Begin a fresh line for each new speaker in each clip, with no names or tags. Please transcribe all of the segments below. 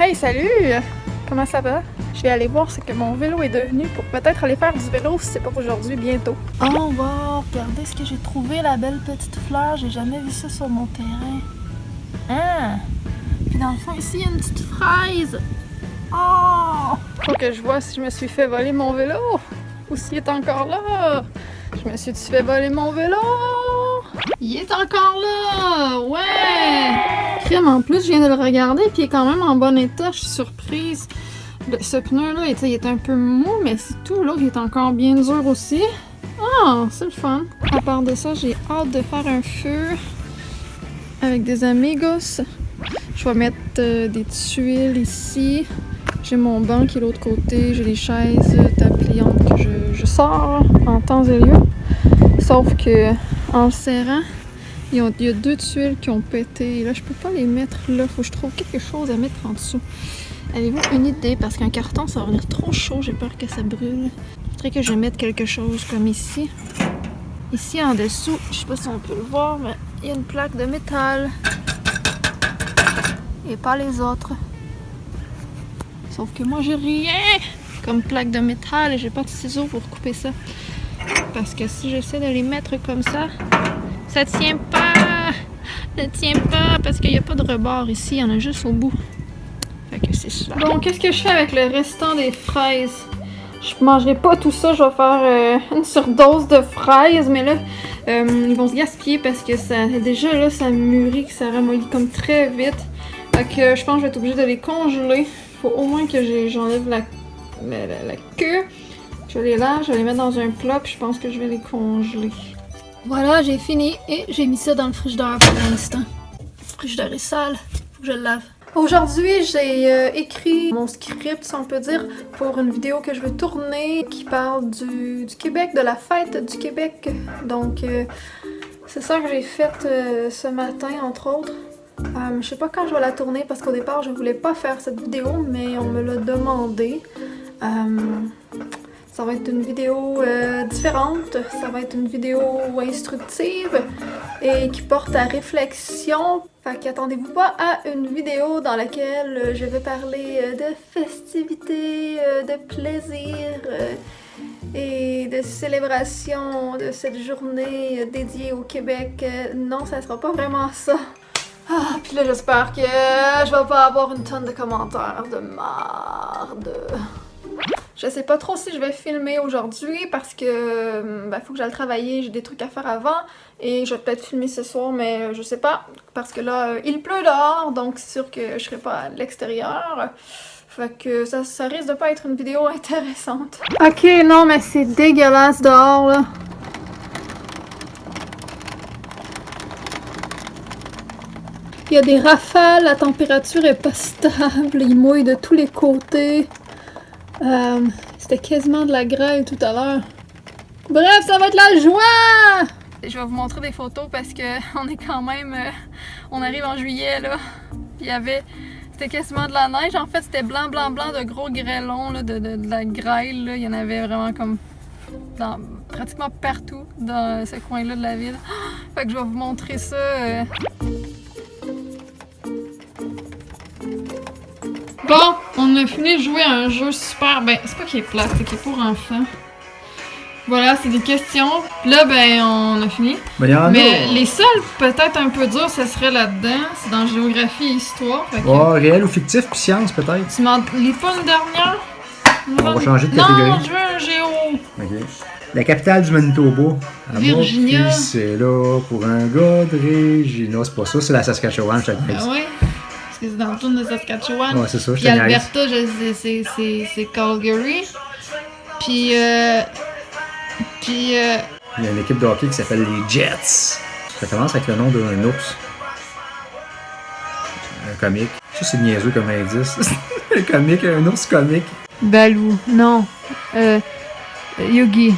Hey, salut! Comment ça va? Je vais aller voir ce que mon vélo est devenu pour peut-être aller faire du vélo si c'est pas aujourd'hui, bientôt. Oh wow! Regardez ce que j'ai trouvé, la belle petite fleur. J'ai jamais vu ça sur mon terrain. Ah! Puis dans le fond, ici, il y a une petite fraise. Oh! Faut que je vois si je me suis fait voler mon vélo ou s'il est encore là. Je me suis fait voler mon vélo. Il est encore là! Ouais! Crème, en plus, je viens de le regarder puis il est quand même en bon état. Je suis surprise. Ce pneu-là, il est un peu mou, mais c'est tout. L'autre, il est encore bien dur aussi. Ah! C'est le fun. À part de ça, j'ai hâte de faire un feu avec des amigos. Je vais mettre des tuiles ici. J'ai mon banc qui est de l'autre côté. J'ai les chaises pliantes que je sors en temps et lieu. Sauf que en le serrant, il y a deux tuiles qui ont pété. Là, je peux pas les mettre là. Faut que je trouve quelque chose à mettre en dessous. Avez-vous une idée? Parce qu'un carton, ça va venir trop chaud. J'ai peur que ça brûle. Je voudrais que je mette quelque chose comme ici. Ici, en dessous, je sais pas si on peut le voir, mais il y a une plaque de métal. Et pas les autres. Sauf que moi, j'ai rien comme plaque de métal et j'ai pas de ciseaux pour couper ça. Parce que si j'essaie de les mettre comme ça tient pas! Ça tient pas parce qu'il n'y a pas de rebord ici, il y en a juste au bout. Fait que c'est ça. Bon, qu'est-ce que je fais avec le restant des fraises? Je mangerai pas tout ça, je vais faire une surdose de fraises, mais là, ils vont se gaspiller parce que ça déjà là, ça mûrit, que ça ramollit comme très vite. Fait que je pense que je vais être obligée de les congeler. Faut au moins que j'enlève la queue. Je vais les lave, je vais les mettre dans un plat, puis je pense que je vais les congeler. Voilà, j'ai fini et j'ai mis ça dans le frigidaire pour l'instant. Le frigidaire est sale, faut que je le lave. Aujourd'hui, j'ai écrit mon script, si on peut dire, pour une vidéo que je veux tourner qui parle du Québec, de la fête du Québec. Donc, c'est ça que j'ai fait ce matin, entre autres. Je sais pas quand je vais la tourner parce qu'au départ, je voulais pas faire cette vidéo, mais on me l'a demandé. Ça va être une vidéo différente, ça va être une vidéo instructive et qui porte à réflexion. Fait qu'attendez-vous pas à une vidéo dans laquelle je vais parler de festivités, de plaisir et de célébration de cette journée dédiée au Québec. Non, ça sera pas vraiment ça. Ah, puis là j'espère que je vais pas avoir une tonne de commentaires de marde. Je sais pas trop si je vais filmer aujourd'hui parce que faut que j'aille travailler, j'ai des trucs à faire avant et je vais peut-être filmer ce soir, mais je sais pas parce que là il pleut dehors, donc c'est sûr que je serai pas à l'extérieur. Fait que ça risque de pas être une vidéo intéressante. Ok, non mais c'est dégueulasse dehors là. Il y a des rafales, la température est pas stable, il mouille de tous les côtés. C'était quasiment de la grêle tout à l'heure. Bref, ça va être la joie! Je vais vous montrer des photos parce que on est quand même... on arrive en juillet là. C'était quasiment de la neige. En fait, c'était blanc, blanc, blanc de gros grêlons, là, de la grêle. Là. Il y en avait vraiment comme pratiquement partout dans ce coin-là de la ville. Fait que je vais vous montrer ça. Bon, on a fini de jouer à un jeu super... c'est pas qu'il est plat, c'est qu'il est pour enfants. Voilà, c'est des questions. Puis là, on a fini. Mais les seuls, peut-être un peu durs, ça serait là-dedans. C'est dans géographie et histoire.
Réel ou fictif, puis science, peut-être.
Tu m'en lis pas une dernière?
On va changer de catégorie.
Non, je veux un géo.
Ok. La capitale du Manitoba.
Virginia.
C'est là pour un gars de Regina. C'est pas ça, c'est la Saskatchewan, je te le dis.
Oui. C'est dans le tour de Saskatchewan.
Ouais, c'est ça, je te
Puis Alberta, c'est Calgary. Puis il y a
une équipe de hockey qui s'appelle les Jets. Ça commence avec le nom d'un ours. Un comique. Ça, c'est niaiseux comme indice. Un comique, un ours comique.
Balou, non. Yogi.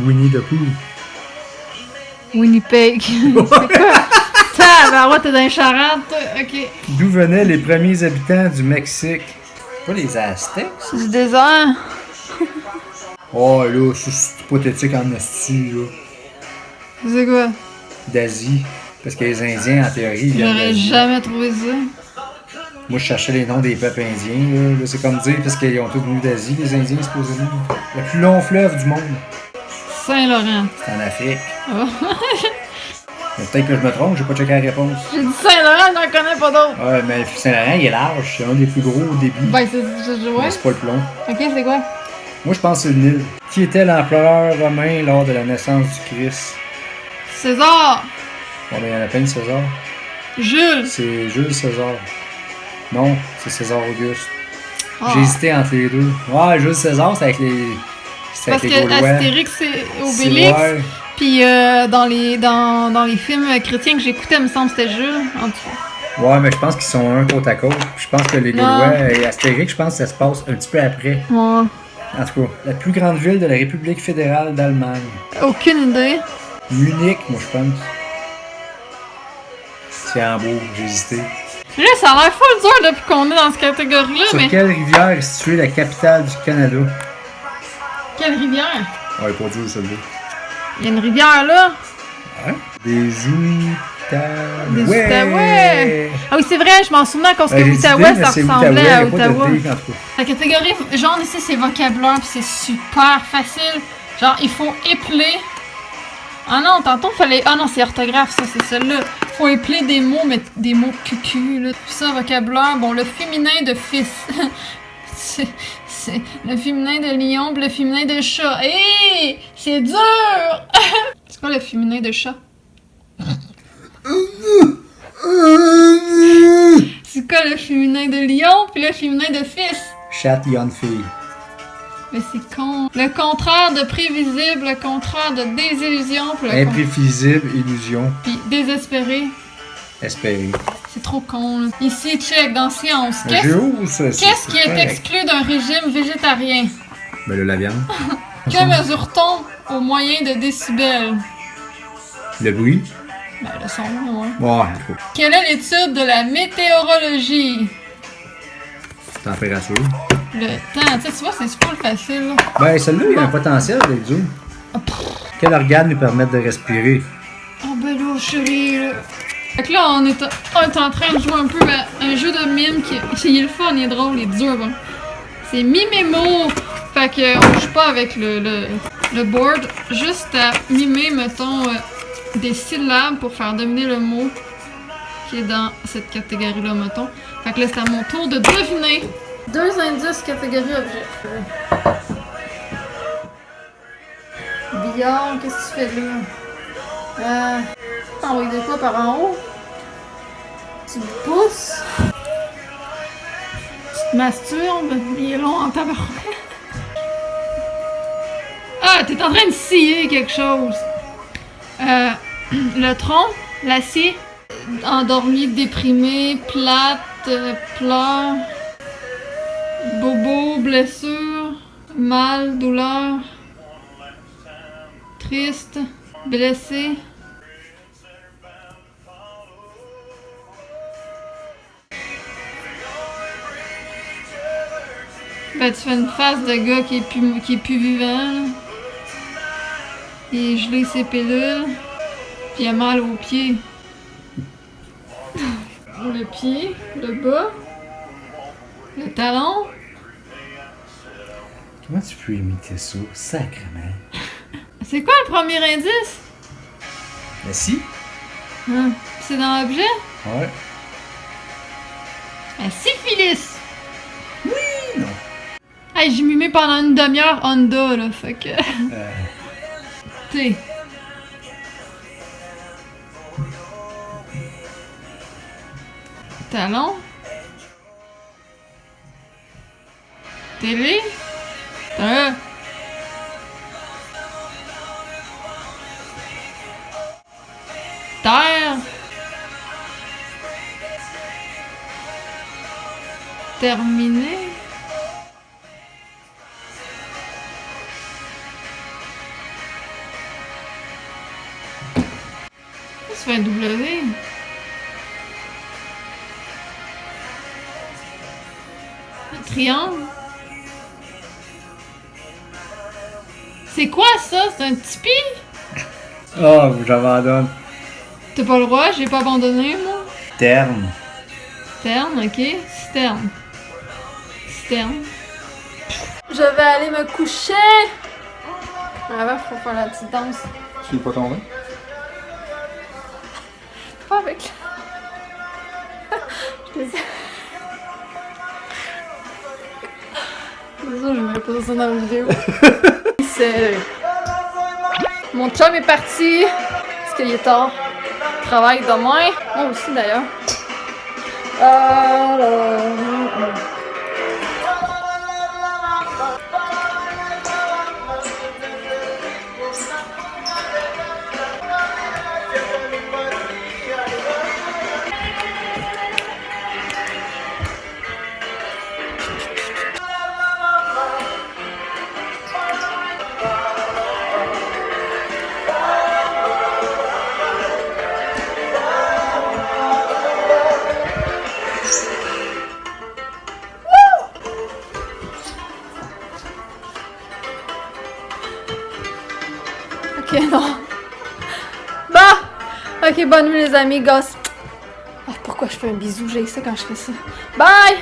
Winnie the Pooh.
Winnipeg. C'est quoi? Tabarouette, t'es dans les Charentes, ok.
D'où venaient les premiers habitants du Mexique? Pas les Aztèques?
C'est du désert.
Oh là, c'est hypothétique en esti, là.
C'est quoi?
D'Asie. Parce que les Indiens, en théorie, ils viennent
J'aurais
d'Asie.
jamais trouvé ça.
Moi, je cherchais les noms des peuples indiens. Là, c'est comme dire, parce qu'ils ont tous venu d'Asie, les Indiens, supposément. Le plus long fleuve du monde.
Saint-Laurent.
C'est en Afrique.
Oh.
Mais peut-être que je me trompe, j'ai pas checké la réponse.
J'ai dit Saint-Laurent, j'en connais pas d'autres.
Ouais, mais le fleuve Saint-Laurent, il est large. C'est un des plus gros au débit.
Ben, c'est ouais.
Mais c'est pas le plus long.
Ok, c'est quoi?
Moi, je pense que c'est le Nil. Qui était l'empereur romain lors de la naissance du Christ?
César.
Bon, ben, il y en a plein de César.
Jules.
C'est Jules César. Non, c'est César Auguste.
Ah.
J'ai hésité entre les deux. Ouais, Jules César, c'est avec les. C'est
Parce
avec les
que
Gaulois.
Astérix et Obélix.
Ouais.
Puis dans les films chrétiens que j'écoutais, il me semble que c'était Jules. En tout cas.
Ouais, mais je pense qu'ils sont un côte à côte. Je pense que les
Non.
Gaulois et Astérix, je pense que ça se passe un petit peu après.
Ouais.
En tout cas, la plus grande ville de la République fédérale d'Allemagne.
Aucune idée.
Munich, moi je pense. C'est Hambourg, j'ai hésité.
Là, ça a l'air full dur depuis qu'on est dans cette catégorie-là,
Sur
mais.
quelle rivière est située la capitale du Canada?
Quelle rivière?
Ouais, pas dur celle-là.
Il y a une rivière là.
Ouais. Des Outaouais.
Des Outaouais. Ah oui, c'est vrai, je m'en souviens quand
J'ai dit
Outaouais,
mais
ça
c'est
ressemblait
Outaouais,
à
il y a pas de
Ottawa.
D, en tout cas.
La catégorie genre ici, c'est vocabulaire, puis c'est super facile. Genre, il faut épeler. Ah non, tantôt, fallait. Ah non, c'est orthographe, ça, c'est celle-là. Faut épeler des mots, mais des mots cucu, là. Tout ça, vocabulaire. Bon, le féminin de fils. c'est le féminin de lion, puis le féminin de chat. Hé! C'est dur! C'est quoi le féminin de chat? C'est quoi le féminin de lion, puis le féminin de fils?
Chat, Yon, fille.
Mais c'est con. Le contraire de prévisible, le contraire de désillusion, puis le
Imprévisible, illusion,
puis désespéré.
espérer.
C'est trop con, là. Ici, check, dans science. Qu'est-ce qui est
correct.
exclu d'un régime végétarien?
Ben, la viande.
Que mesure-t-on au moyen de décibels?
Le bruit.
Ben, le son, ouais.
Ouais, en tout cas.
Quelle est l'étude de la météorologie?
Température.
Le temps, tu vois, c'est full facile, là.
Ben, celle-là, il y a un potentiel d'être dur. Quel organe nous permet de respirer?
Oh ben là, chérie, là. Fait que là, on est en train de jouer un peu à un jeu de mime qui est le fun, il est drôle, il est dur, bon. C'est mimémo! Fait que on joue pas avec le board, juste à mimer, mettons, des syllabes pour faire deviner le mot qui est dans cette catégorie-là, mettons. Fait que là, c'est à mon tour de deviner. 2 indices catégorie objet. Billard, qu'est-ce que tu fais là? T'envoies de quoi par en haut? Tu me pousses? Tu te masturbes? Il est long en tabarouette. Ah, t'es en train de scier quelque chose. Le tronc, l'acier, endormi, déprimé, plate, pleurs, bobo, blessure, mal, douleur, triste, blessé. Ben, tu fais une face de gars qui est plus vivant, là. Il est gelé ses pilules, puis il a mal aux pieds. Le pied, le bas, le talon.
Comment tu peux imiter ça? Sacrément.
C'est quoi le premier indice?
Mais si.
C'est dans l'objet?
Ouais.
Un syphilis!
Oui, non.
Hey, j'ai mimé pendant une demi-heure Honda, là, fait que... T'sais... Talon? Télé? Terre? Terminé? Ça fait un W. Un triangle. C'est quoi ça? C'est un tipi?
Oh, j'abandonne.
T'as pas le droit, j'ai pas abandonné, moi.
Terme.
Citerne, ok. Citerne. Citerne. Je vais aller me coucher! Avant, faut faire la petite danse.
Tu veux pas tomber?
Pas avec. Je te dis. C'est ça, je mets pas ça dans la vidéo. C'est. Mon chum est parti. Parce qu'il est tard. Il travaille demain. Moi aussi d'ailleurs. Ok, non. Bah! Ok, bonne nuit les amis, gosse. Ah, pourquoi je fais un bisou? J'ai ça quand je fais ça. Bye!